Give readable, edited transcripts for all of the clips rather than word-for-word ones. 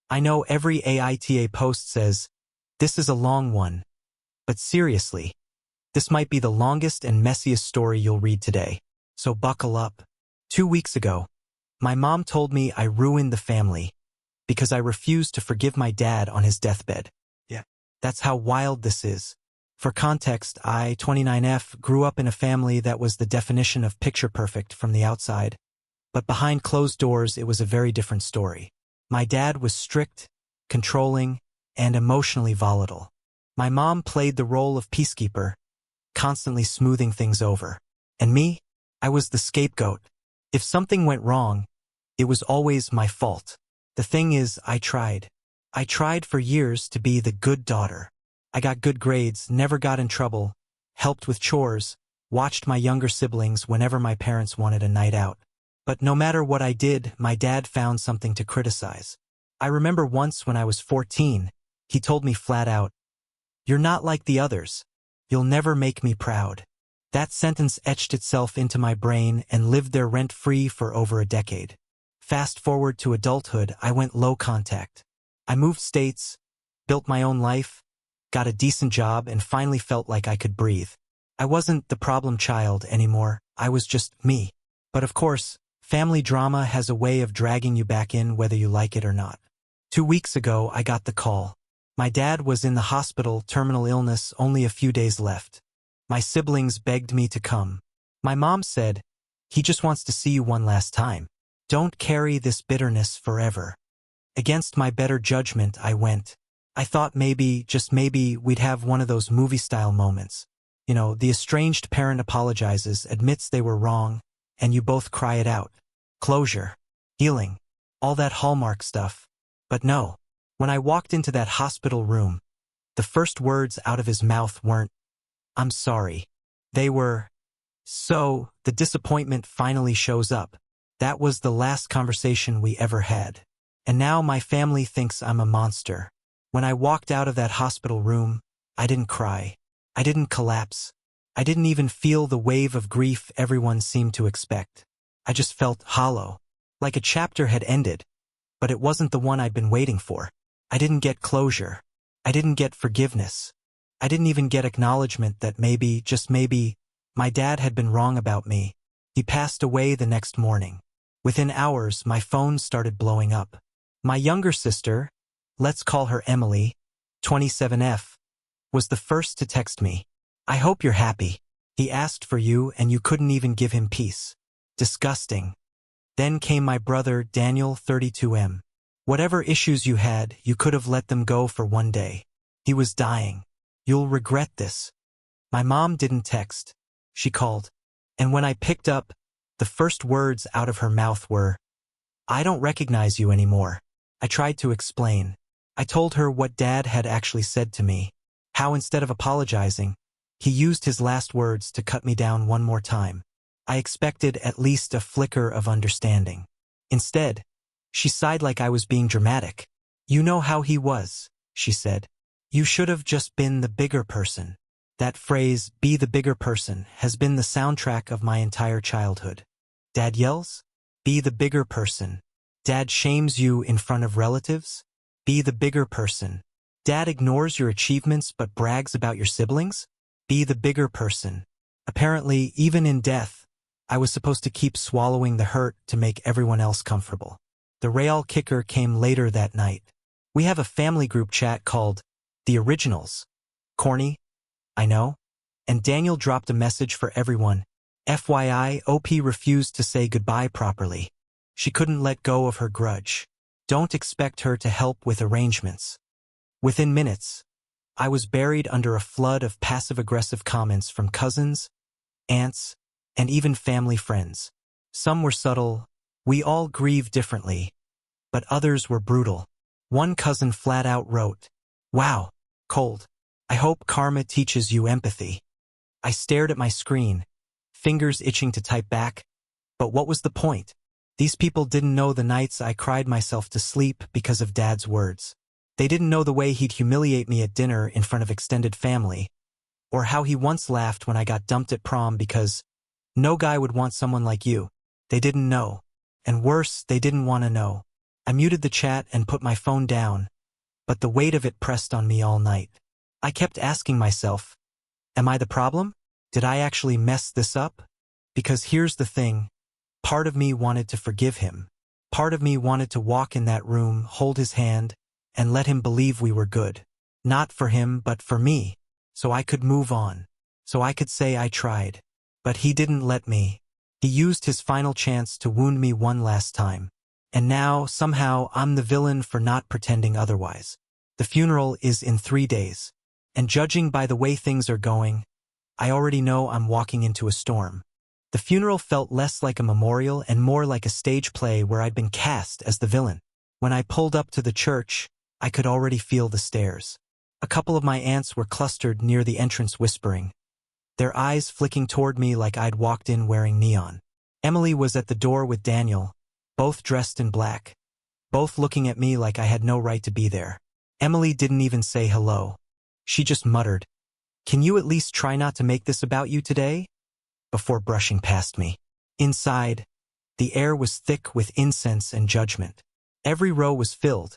I know every AITA post says, "This is a long one," but seriously, this might be the longest and messiest story you'll read today. So buckle up. 2 weeks ago, my mom told me I ruined the family because I refused to forgive my dad on his deathbed. Yeah. That's how wild this is. For context, I, 29F, grew up in a family that was the definition of picture perfect from the outside. But behind closed doors, it was a very different story. My dad was strict, controlling, and emotionally volatile. My mom played the role of peacekeeper, constantly smoothing things over. And me? I was the scapegoat. If something went wrong, it was always my fault. The thing is, I tried. I tried for years to be the good daughter. I got good grades, never got in trouble, helped with chores, watched my younger siblings whenever my parents wanted a night out. But no matter what I did, my dad found something to criticize. I remember once when I was 14, he told me flat out, "You're not like the others. You'll never make me proud." That sentence etched itself into my brain and lived there rent-free for over a decade. Fast forward to adulthood, I went low contact. I moved states, built my own life, got a decent job, and finally felt like I could breathe. I wasn't the problem child anymore, I was just me. But of course, family drama has a way of dragging you back in whether you like it or not. 2 weeks ago, I got the call. My dad was in the hospital, terminal illness, only a few days left. My siblings begged me to come. My mom said, "He just wants to see you one last time. Don't carry this bitterness forever." Against my better judgment, I went. I thought maybe, just maybe, we'd have one of those movie-style moments. You know, the estranged parent apologizes, admits they were wrong, and you both cry it out. Closure, healing, all that Hallmark stuff. But no. When I walked into that hospital room, the first words out of his mouth weren't, "I'm sorry." They were, "So, the disappointment finally shows up." That was the last conversation we ever had. And now my family thinks I'm a monster. When I walked out of that hospital room, I didn't cry. I didn't collapse. I didn't even feel the wave of grief everyone seemed to expect. I just felt hollow, like a chapter had ended, but it wasn't the one I'd been waiting for. I didn't get closure. I didn't get forgiveness. I didn't even get acknowledgement that maybe, just maybe, my dad had been wrong about me. He passed away the next morning. Within hours, my phone started blowing up. My younger sister, let's call her Emily, 27F, was the first to text me. "I hope you're happy. He asked for you and you couldn't even give him peace. Disgusting." Then came my brother, Daniel, 32M. "Whatever issues you had, you could have let them go for one day. He was dying. You'll regret this." My mom didn't text. She called. And when I picked up, the first words out of her mouth were, "I don't recognize you anymore." I tried to explain. I told her what Dad had actually said to me, how instead of apologizing, he used his last words to cut me down one more time. I expected at least a flicker of understanding. Instead, she sighed like I was being dramatic. "You know how he was," she said. "You should have just been the bigger person." That phrase, "be the bigger person," has been the soundtrack of my entire childhood. Dad yells, "Be the bigger person." Dad shames you in front of relatives? Be the bigger person. Dad ignores your achievements but brags about your siblings? Be the bigger person. Apparently, even in death, I was supposed to keep swallowing the hurt to make everyone else comfortable. The real kicker came later that night. We have a family group chat called The Originals. Corny? I know. And Daniel dropped a message for everyone. FYI, OP refused to say goodbye properly. She couldn't let go of her grudge. Don't expect her to help with arrangements. Within minutes, I was buried under a flood of passive-aggressive comments from cousins, aunts, and even family friends. Some were subtle, "We all grieve differently," but others were brutal. One cousin flat out wrote, "Wow, cold. I hope karma teaches you empathy." I stared at my screen, fingers itching to type back, but what was the point? These people didn't know the nights I cried myself to sleep because of Dad's words. They didn't know the way he'd humiliate me at dinner in front of extended family, or how he once laughed when I got dumped at prom because no guy would want someone like you. They didn't know. And worse, they didn't want to know. I muted the chat and put my phone down, but the weight of it pressed on me all night. I kept asking myself, am I the problem? Did I actually mess this up? Because here's the thing, part of me wanted to forgive him. Part of me wanted to walk in that room, hold his hand, and let him believe we were good. Not for him, but for me. So I could move on. So I could say I tried. But he didn't let me. He used his final chance to wound me one last time. And now, somehow, I'm the villain for not pretending otherwise. The funeral is in 3 days. And judging by the way things are going, I already know I'm walking into a storm. The funeral felt less like a memorial and more like a stage play where I'd been cast as the villain. When I pulled up to the church, I could already feel the stares. A couple of my aunts were clustered near the entrance whispering, their eyes flicking toward me like I'd walked in wearing neon. Emily was at the door with Daniel, both dressed in black, both looking at me like I had no right to be there. Emily didn't even say hello. She just muttered, "Can you at least try not to make this about you today?" before brushing past me. Inside, the air was thick with incense and judgment. Every row was filled,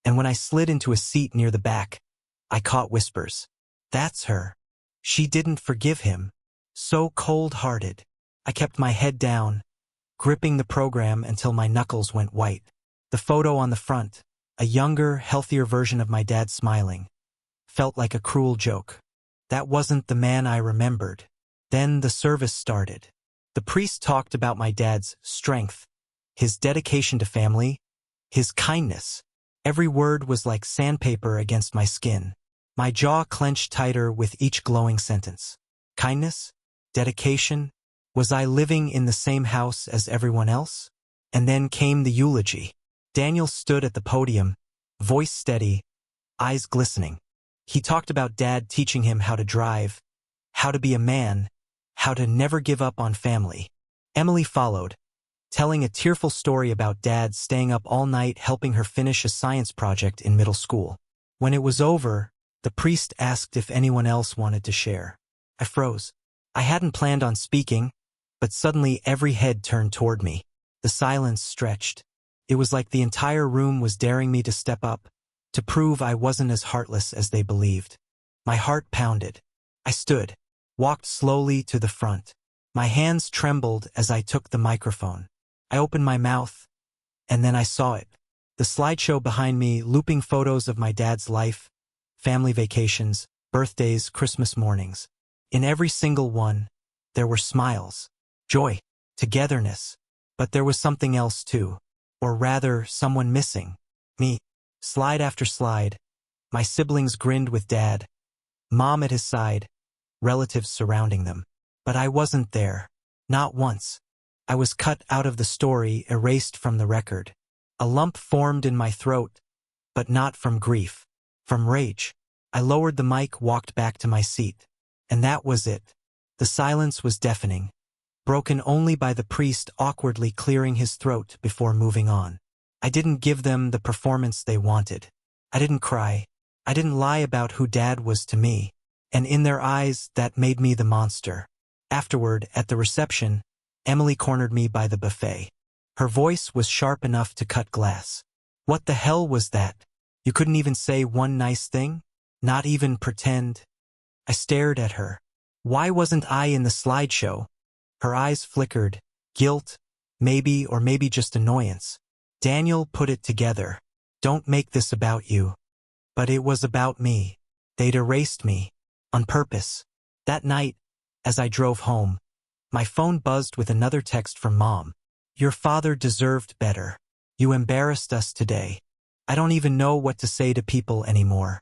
and when I slid into a seat near the back, I caught whispers. That's her. She didn't forgive him. So cold-hearted. I kept my head down, gripping the program until my knuckles went white. The photo on the front, a younger, healthier version of my dad smiling, felt like a cruel joke. That wasn't the man I remembered. Then the service started. The priest talked about my dad's strength, his dedication to family, his kindness. Every word was like sandpaper against my skin. My jaw clenched tighter with each glowing sentence. Kindness? Dedication? Was I living in the same house as everyone else? And then came the eulogy. Daniel stood at the podium, voice steady, eyes glistening. He talked about Dad teaching him how to drive, how to be a man, how to never give up on family. Emily followed, telling a tearful story about Dad staying up all night helping her finish a science project in middle school. When it was over, the priest asked if anyone else wanted to share. I froze. I hadn't planned on speaking, but suddenly every head turned toward me. The silence stretched. It was like the entire room was daring me to step up, to prove I wasn't as heartless as they believed. My heart pounded. I stood, walked slowly to the front. My hands trembled as I took the microphone. I opened my mouth, and then I saw it. The slideshow behind me, looping photos of my dad's life, family vacations, birthdays, Christmas mornings. In every single one, there were smiles, joy, togetherness. But there was something else too. Or rather, someone missing. Me. Slide after slide. My siblings grinned with Dad, Mom at his side, relatives surrounding them. But I wasn't there. Not once. I was cut out of the story, erased from the record. A lump formed in my throat, but not from grief, from rage. I lowered the mic, walked back to my seat. And that was it. The silence was deafening, broken only by the priest awkwardly clearing his throat before moving on. I didn't give them the performance they wanted. I didn't cry. I didn't lie about who Dad was to me. And in their eyes, that made me the monster. Afterward, at the reception, Emily cornered me by the buffet. Her voice was sharp enough to cut glass. What the hell was that? You couldn't even say one nice thing? Not even pretend? I stared at her. Why wasn't I in the slideshow? Her eyes flickered. Guilt, maybe, or maybe just annoyance. Daniel put it together. Don't make this about you. But it was about me. They'd erased me. On purpose. That night, as I drove home, my phone buzzed with another text from Mom. Your father deserved better. You embarrassed us today. I don't even know what to say to people anymore.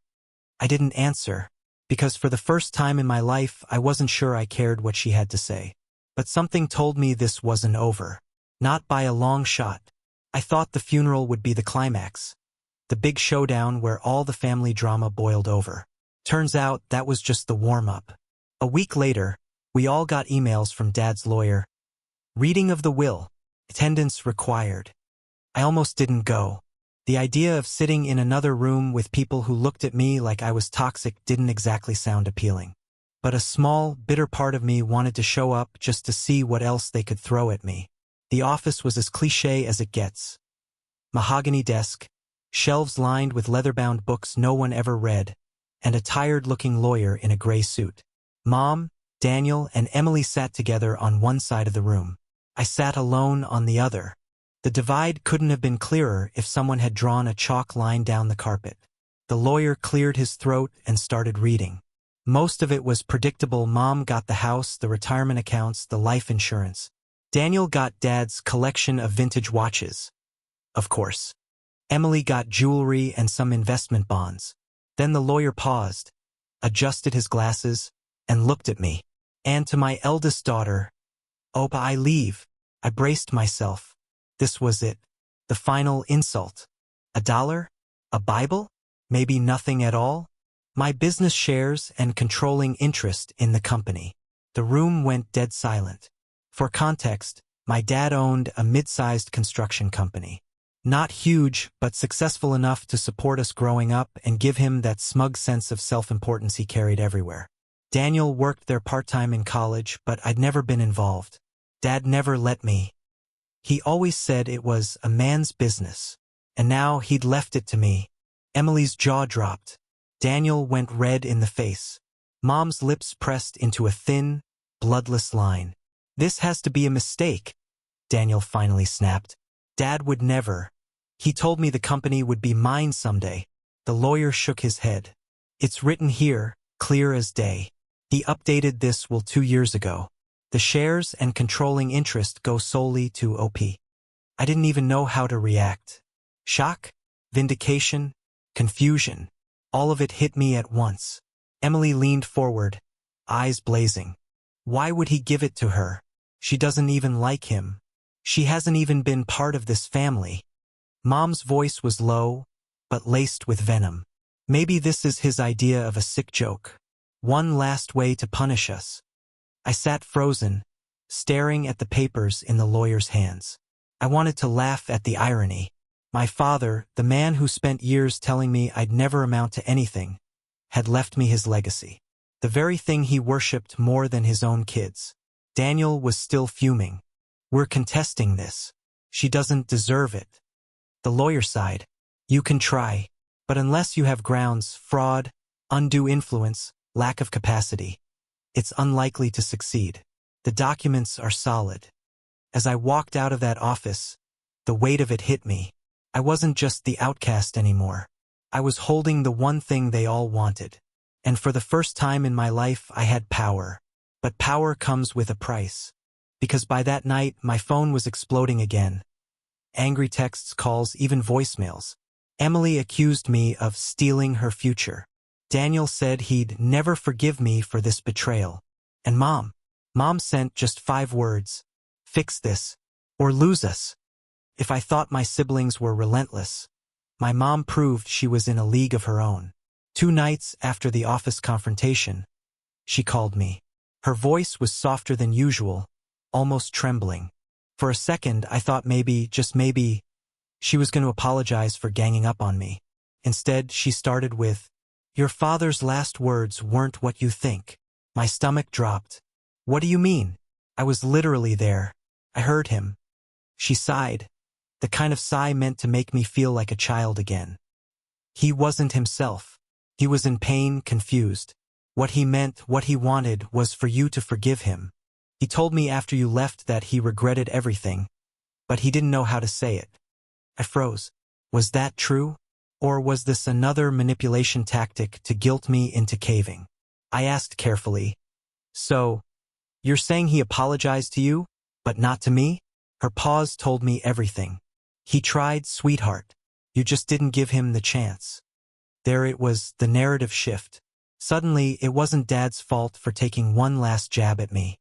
I didn't answer, because for the first time in my life I wasn't sure I cared what she had to say. But something told me this wasn't over. Not by a long shot. I thought the funeral would be the climax. The big showdown where all the family drama boiled over. Turns out that was just the warm-up. A week later, we all got emails from Dad's lawyer. Reading of the will. Attendance required. I almost didn't go. The idea of sitting in another room with people who looked at me like I was toxic didn't exactly sound appealing. But a small, bitter part of me wanted to show up just to see what else they could throw at me. The office was as cliché as it gets. mahogany desk, shelves lined with leather-bound books no one ever read, and a tired-looking lawyer in a gray suit. Mom, Daniel, and Emily sat together on one side of the room. I sat alone on the other. The divide couldn't have been clearer if someone had drawn a chalk line down the carpet. The lawyer cleared his throat and started reading. Most of it was predictable. Mom got the house, the retirement accounts, the life insurance. Daniel got Dad's collection of vintage watches. Of course. Emily got jewelry and some investment bonds. Then the lawyer paused, adjusted his glasses, and looked at me. And to my eldest daughter, "Opa, I leave." I braced myself. This was it. The final insult. $1? A Bible? Maybe nothing at all? My business shares and controlling interest in the company. The room went dead silent. For context, my dad owned a mid-sized construction company. Not huge, but successful enough to support us growing up and give him that smug sense of self-importance he carried everywhere. Daniel worked there part-time in college, but I'd never been involved. Dad never let me. He always said it was a man's business. And now he'd left it to me. Emily's jaw dropped. Daniel went red in the face. Mom's lips pressed into a thin, bloodless line. "This has to be a mistake," Daniel finally snapped. "Dad would never. He told me the company would be mine someday." The lawyer shook his head. "It's written here, clear as day. He updated this 2 years ago. The shares and controlling interest go solely to OP." I didn't even know how to react. Shock? Vindication? Confusion? All of it hit me at once. Emily leaned forward, eyes blazing. Why would he give it to her? She doesn't even like him. She hasn't even been part of this family. Mom's voice was low, but laced with venom. Maybe this is his idea of a sick joke. One last way to punish us. I sat frozen, staring at the papers in the lawyer's hands. I wanted to laugh at the irony. My father, the man who spent years telling me I'd never amount to anything, had left me his legacy. The very thing he worshipped more than his own kids. Daniel was still fuming. "We're contesting this. She doesn't deserve it." The lawyer sighed. "You can try, but unless you have grounds, fraud, undue influence, lack of capacity, it's unlikely to succeed. The documents are solid." As I walked out of that office, the weight of it hit me. I wasn't just the outcast anymore. I was holding the one thing they all wanted. And for the first time in my life, I had power. But power comes with a price. Because by that night, my phone was exploding again. Angry texts, calls, even voicemails. Emily accused me of stealing her future. Daniel said he'd never forgive me for this betrayal. And Mom sent just 5 words. "Fix this, or lose us." If I thought my siblings were relentless, my mom proved she was in a league of her own. 2 nights after the office confrontation, she called me. Her voice was softer than usual, almost trembling. For a second, I thought maybe, just maybe, she was going to apologize for ganging up on me. Instead, she started with, "Your father's last words weren't what you think." My stomach dropped. "What do you mean?" I was literally there. I heard him. She sighed. The kind of sigh meant to make me feel like a child again. He wasn't himself. He was in pain, confused. What he meant, what he wanted, was for you to forgive him. He told me after you left that he regretted everything, but he didn't know how to say it. I froze. Was that true? Or was this another manipulation tactic to guilt me into caving? I asked carefully, "So, you're saying he apologized to you, but not to me?" Her pause told me everything. "He tried, sweetheart. You just didn't give him the chance." There it was, the narrative shift. Suddenly, it wasn't Dad's fault for taking one last jab at me.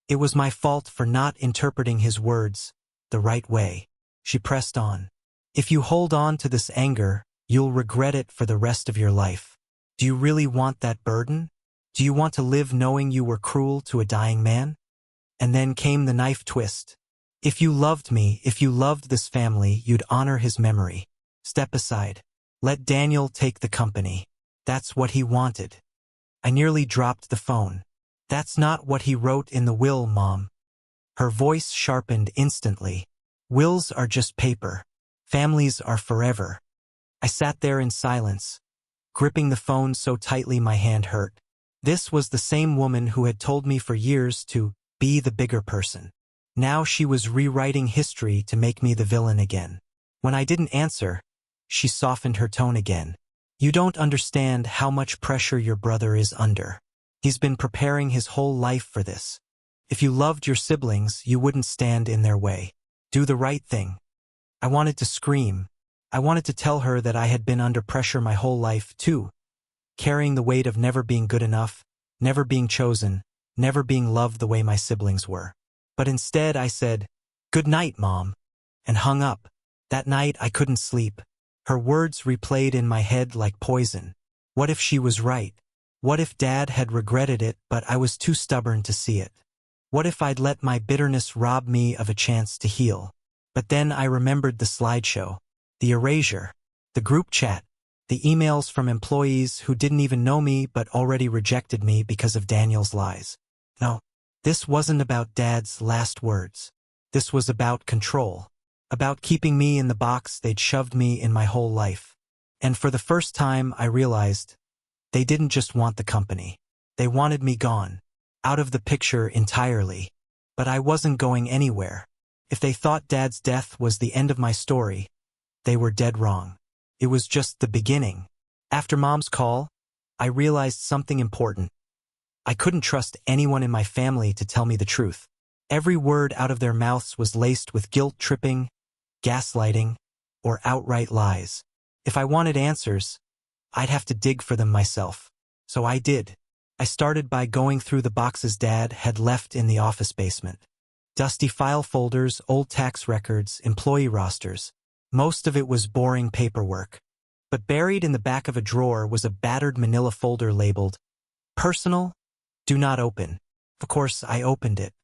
It was my fault for not interpreting his words the right way. She pressed on. "If you hold on to this anger, you'll regret it for the rest of your life. Do you really want that burden? Do you want to live knowing you were cruel to a dying man?" And then came the knife twist. "If you loved me, if you loved this family, you'd honor his memory. Step aside. Let Daniel take the company. That's what he wanted." I nearly dropped the phone. "That's not what he wrote in the will, Mom." Her voice sharpened instantly. "Wills are just paper. Families are forever. I sat there in silence, gripping the phone so tightly my hand hurt. This was the same woman who had told me for years to be the bigger person. Now she was rewriting history to make me the villain again. When I didn't answer, she softened her tone again. You don't understand how much pressure your brother is under. He's been preparing his whole life for this. If you loved your siblings, you wouldn't stand in their way. Do the right thing. I wanted to scream. I wanted to tell her that I had been under pressure my whole life, too, carrying the weight of never being good enough, never being chosen, never being loved the way my siblings were. But instead I said, "Good night, Mom," and hung up. That night I couldn't sleep. Her words replayed in my head like poison. What if she was right? What if Dad had regretted it, but I was too stubborn to see it? What if I'd let my bitterness rob me of a chance to heal? But then I remembered the slideshow, the erasure, the group chat, the emails from employees who didn't even know me but already rejected me because of Daniel's lies. No, this wasn't about Dad's last words. This was about control, about keeping me in the box they'd shoved me in my whole life. And for the first time I realized they didn't just want the company. They wanted me gone, out of the picture entirely. But I wasn't going anywhere. If they thought Dad's death was the end of my story, they were dead wrong. It was just the beginning. After Mom's call, I realized something important. I couldn't trust anyone in my family to tell me the truth. Every word out of their mouths was laced with guilt-tripping, gaslighting, or outright lies. If I wanted answers, I'd have to dig for them myself. So I did. I started by going through the boxes Dad had left in the office basement. Dusty file folders, old tax records, employee rosters. Most of it was boring paperwork. But buried in the back of a drawer was a battered manila folder labeled, "Personal, do not open." Of course, I opened it.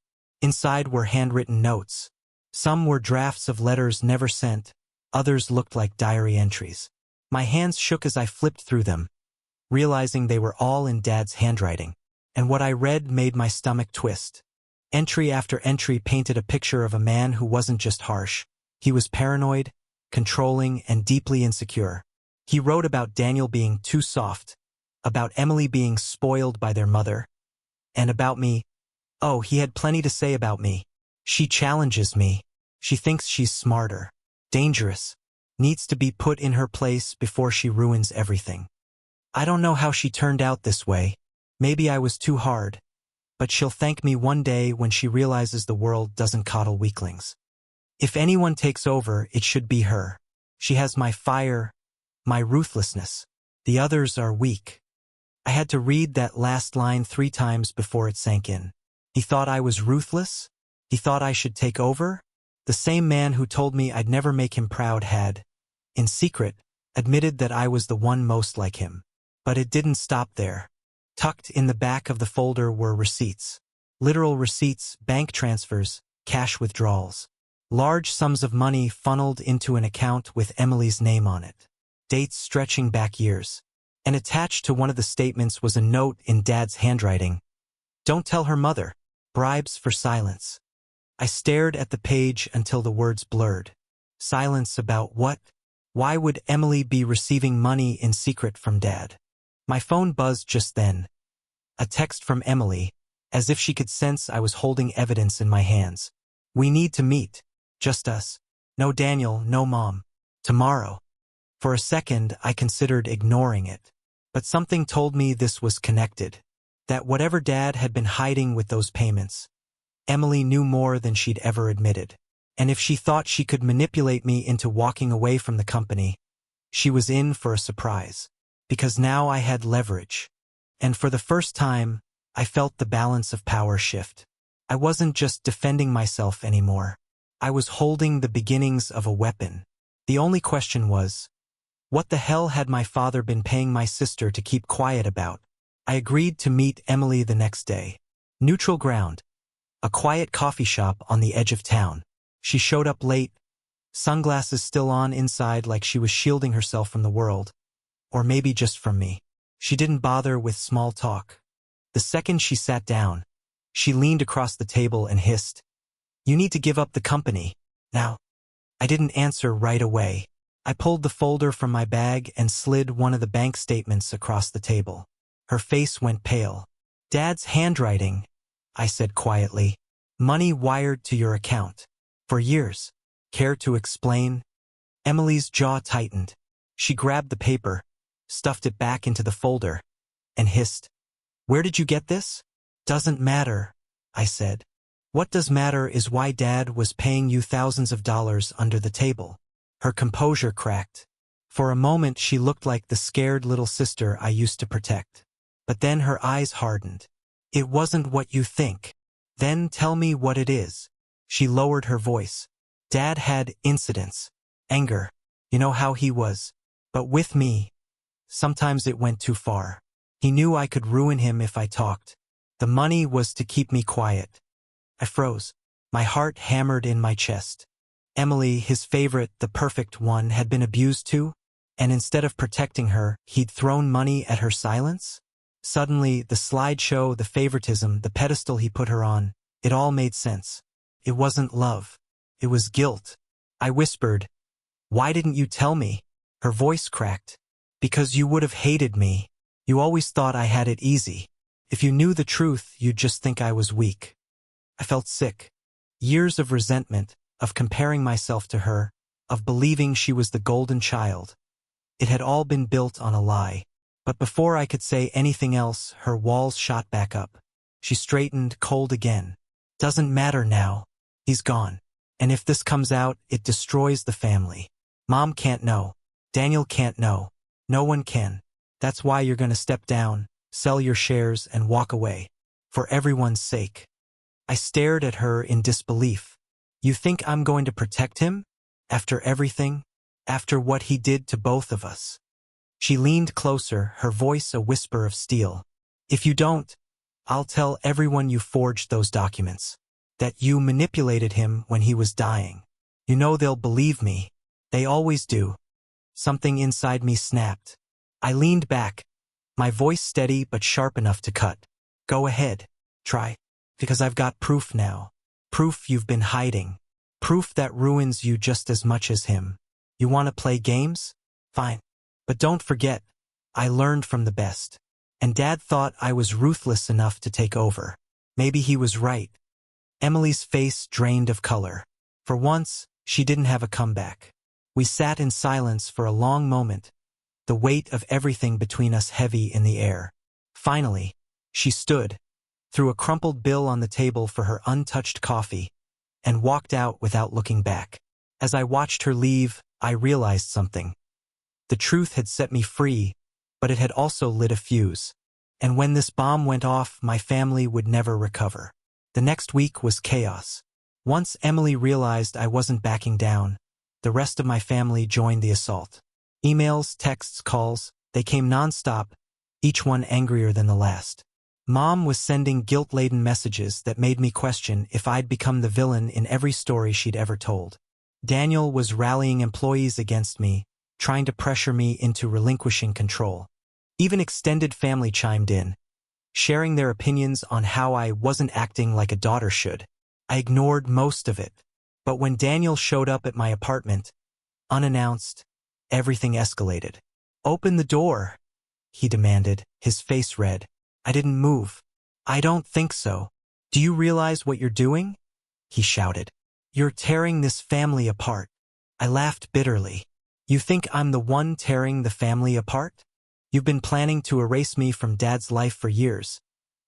Inside were handwritten notes. Some were drafts of letters never sent, others looked like diary entries. My hands shook as I flipped through them, realizing they were all in Dad's handwriting. And what I read made my stomach twist. Entry after entry painted a picture of a man who wasn't just harsh. He was paranoid, controlling, and deeply insecure. He wrote about Daniel being too soft, about Emily being spoiled by their mother, and about me. Oh, he had plenty to say about me. She challenges me. She thinks she's smarter, dangerous, needs to be put in her place before she ruins everything. I don't know how she turned out this way. Maybe I was too hard. But she'll thank me one day when she realizes the world doesn't coddle weaklings. If anyone takes over, it should be her. She has my fire, my ruthlessness. The others are weak. I had to read that last line 3 times before it sank in. He thought I was ruthless? He thought I should take over? The same man who told me I'd never make him proud had, in secret, admitted that I was the one most like him. But it didn't stop there. Tucked in the back of the folder were receipts. Literal receipts, bank transfers, cash withdrawals. Large sums of money funneled into an account with Emily's name on it. Dates stretching back years. And attached to one of the statements was a note in Dad's handwriting. "Don't tell her mother. Bribes for silence." I stared at the page until the words blurred. Silence about what? Why would Emily be receiving money in secret from Dad? My phone buzzed just then. A text from Emily, as if she could sense I was holding evidence in my hands. "We need to meet. Just us. No Daniel, no Mom. Tomorrow." For a second, I considered ignoring it. But something told me this was connected. That whatever Dad had been hiding with those payments, Emily knew more than she'd ever admitted. And if she thought she could manipulate me into walking away from the company, she was in for a surprise. Because now I had leverage. And for the first time, I felt the balance of power shift. I wasn't just defending myself anymore. I was holding the beginnings of a weapon. The only question was, what the hell had my father been paying my sister to keep quiet about? I agreed to meet Emily the next day. Neutral ground. A quiet coffee shop on the edge of town. She showed up late, sunglasses still on inside like she was shielding herself from the world. Or maybe just from me. She didn't bother with small talk. The second she sat down, she leaned across the table and hissed, "You need to give up the company. Now." I didn't answer right away. I pulled the folder from my bag and slid one of the bank statements across the table. Her face went pale. "Dad's handwriting," I said quietly. "Money wired to your account. For years. Care to explain?" Emily's jaw tightened. She grabbed the paper, stuffed it back into the folder, and hissed, "Where did you get this?" "Doesn't matter," I said. "What does matter is why Dad was paying you thousands of dollars under the table." Her composure cracked. For a moment she looked like the scared little sister I used to protect. But then her eyes hardened. "It wasn't what you think." "Then tell me what it is." She lowered her voice. "Dad had incidents. Anger. You know how he was. But with me, sometimes it went too far. He knew I could ruin him if I talked. The money was to keep me quiet." I froze. My heart hammered in my chest. Emily, his favorite, the perfect one, had been abused too? And instead of protecting her, he'd thrown money at her silence? Suddenly, the slideshow, the favoritism, the pedestal he put her on, it all made sense. It wasn't love. It was guilt. I whispered, "Why didn't you tell me?" Her voice cracked. "Because you would have hated me. You always thought I had it easy. If you knew the truth, you'd just think I was weak." I felt sick. Years of resentment, of comparing myself to her, of believing she was the golden child. It had all been built on a lie. But before I could say anything else, her walls shot back up. She straightened, cold again. "Doesn't matter now. He's gone. And if this comes out, it destroys the family. Mom can't know. Daniel can't know. No one can. That's why you're going to step down, sell your shares, and walk away. For everyone's sake." I stared at her in disbelief. "You think I'm going to protect him? After everything? After what he did to both of us?" She leaned closer, her voice a whisper of steel. "If you don't, I'll tell everyone you forged those documents. That you manipulated him when he was dying. You know they'll believe me. They always do." Something inside me snapped. I leaned back, my voice steady but sharp enough to cut. "Go ahead. Try. Because I've got proof now. Proof you've been hiding. Proof that ruins you just as much as him. You want to play games? Fine. But don't forget, I learned from the best. And Dad thought I was ruthless enough to take over. Maybe he was right." Emily's face drained of color. For once, she didn't have a comeback. We sat in silence for a long moment, the weight of everything between us heavy in the air. Finally, she stood, threw a crumpled bill on the table for her untouched coffee, and walked out without looking back. As I watched her leave, I realized something. The truth had set me free, but it had also lit a fuse. And when this bomb went off, my family would never recover. The next week was chaos. Once Emily realized I wasn't backing down, the rest of my family joined the assault. Emails, texts, calls, they came nonstop, each one angrier than the last. Mom was sending guilt-laden messages that made me question if I'd become the villain in every story she'd ever told. Daniel was rallying employees against me, trying to pressure me into relinquishing control. Even extended family chimed in, sharing their opinions on how I wasn't acting like a daughter should. I ignored most of it. But when Daniel showed up at my apartment, unannounced, everything escalated. "Open the door," he demanded, his face red. I didn't move. "I don't think so. Do you realize what you're doing?" he shouted. "You're tearing this family apart." I laughed bitterly. "You think I'm the one tearing the family apart? You've been planning to erase me from Dad's life for years,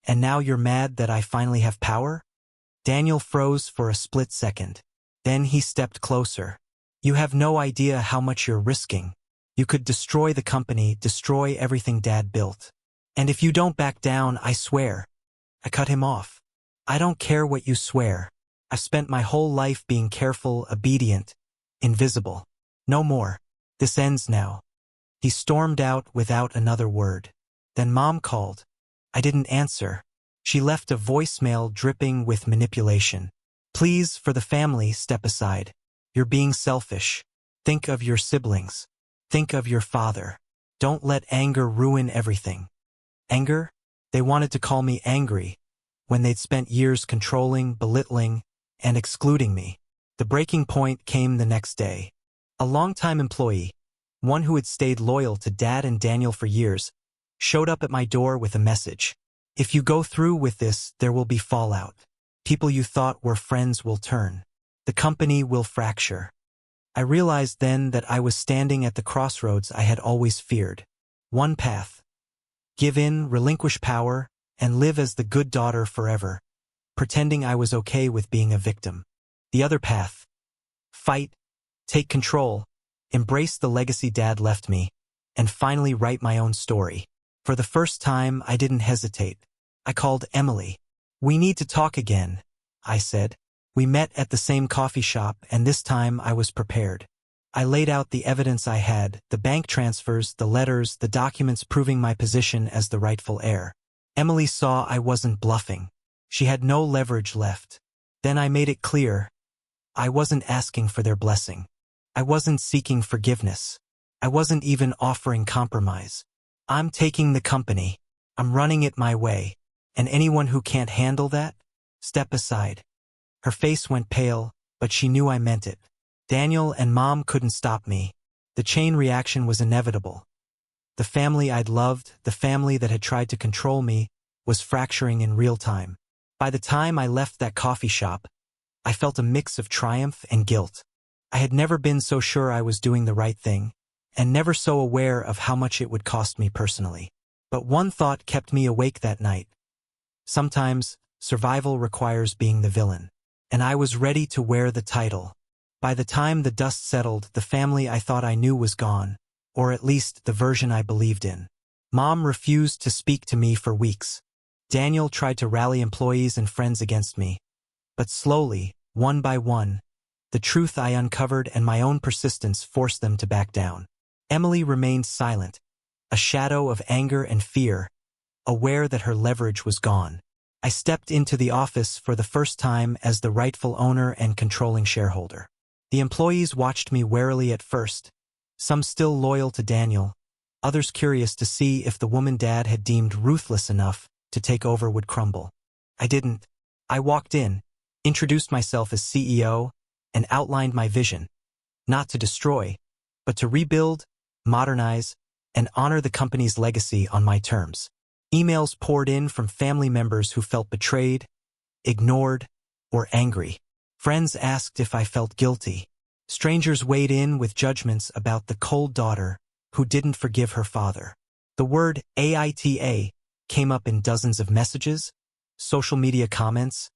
and now you're mad that I finally have power?" Daniel froze for a split second. Then he stepped closer. "You have no idea how much you're risking. You could destroy the company, destroy everything Dad built. And if you don't back down, I swear." I cut him off. "I don't care what you swear. I've spent my whole life being careful, obedient, invisible. No more. This ends now." He stormed out without another word. Then Mom called. I didn't answer. She left a voicemail dripping with manipulation. "Please, for the family, step aside. You're being selfish. Think of your siblings. Think of your father. Don't let anger ruin everything." Anger? They wanted to call me angry, when they'd spent years controlling, belittling, and excluding me. The breaking point came the next day. A longtime employee, one who had stayed loyal to Dad and Daniel for years, showed up at my door with a message. If you go through with this, there will be fallout. People you thought were friends will turn. The company will fracture. I realized then that I was standing at the crossroads I had always feared. One path. Give in, relinquish power, and live as the good daughter forever, pretending I was okay with being a victim. The other path. Fight, take control, embrace the legacy Dad left me, and finally write my own story. For the first time, I didn't hesitate. I called Emily. We need to talk again, I said. We met at the same coffee shop, and this time I was prepared. I laid out the evidence I had, the bank transfers, the letters, the documents proving my position as the rightful heir. Emily saw I wasn't bluffing. She had no leverage left. Then I made it clear. I wasn't asking for their blessing. I wasn't seeking forgiveness. I wasn't even offering compromise. I'm taking the company. I'm running it my way. And anyone who can't handle that, step aside. Her face went pale, but she knew I meant it. Daniel and Mom couldn't stop me. The chain reaction was inevitable. The family I'd loved, the family that had tried to control me, was fracturing in real time. By the time I left that coffee shop, I felt a mix of triumph and guilt. I had never been so sure I was doing the right thing, and never so aware of how much it would cost me personally. But one thought kept me awake that night. Sometimes, survival requires being the villain. And I was ready to wear the title. By the time the dust settled, the family I thought I knew was gone, or at least the version I believed in. Mom refused to speak to me for weeks. Daniel tried to rally employees and friends against me. But slowly, one by one, the truth I uncovered and my own persistence forced them to back down. Emily remained silent, a shadow of anger and fear, aware that her leverage was gone. I stepped into the office for the first time as the rightful owner and controlling shareholder. The employees watched me warily at first, some still loyal to Daniel, others curious to see if the woman Dad had deemed ruthless enough to take over would crumble. I didn't. I walked in, introduced myself as CEO, and outlined my vision, not to destroy, but to rebuild, modernize, and honor the company's legacy on my terms. Emails poured in from family members who felt betrayed, ignored, or angry. Friends asked if I felt guilty. Strangers weighed in with judgments about the cold daughter who didn't forgive her father. The word AITA came up in dozens of messages, social media comments,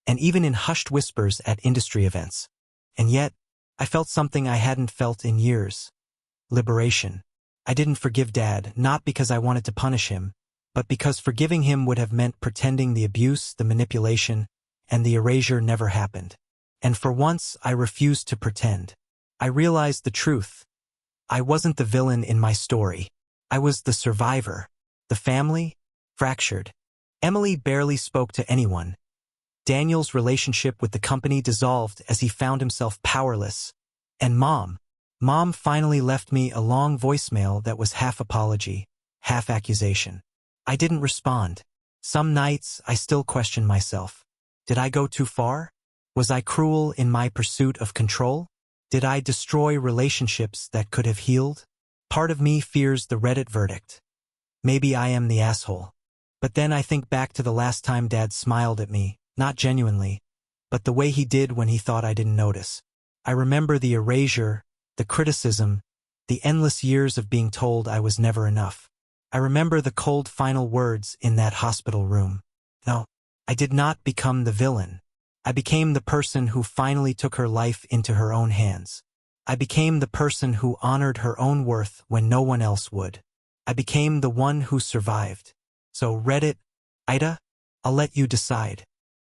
and even in hushed whispers at industry events. And yet, I felt something I hadn't felt in years. Liberation. I didn't forgive Dad, not because I wanted to punish him, but because forgiving him would have meant pretending the abuse, the manipulation, and the erasure never happened. And for once, I refused to pretend. I realized the truth. I wasn't the villain in my story. I was the survivor. The family? Fractured. Emily barely spoke to anyone. Daniel's relationship with the company dissolved as he found himself powerless. And Mom finally left me a long voicemail that was half apology, half accusation. I didn't respond. Some nights, I still questioned myself. Did I go too far? Was I cruel in my pursuit of control? Did I destroy relationships that could have healed? Part of me fears the Reddit verdict. Maybe I am the asshole. But then I think back to the last time Dad smiled at me, not genuinely, but the way he did when he thought I didn't notice. I remember the erasure, the criticism, the endless years of being told I was never enough. I remember the cold final words in that hospital room. No, I did not become the villain. I became the person who finally took her life into her own hands. I became the person who honored her own worth when no one else would. I became the one who survived. So Reddit, AITA, I'll let you decide.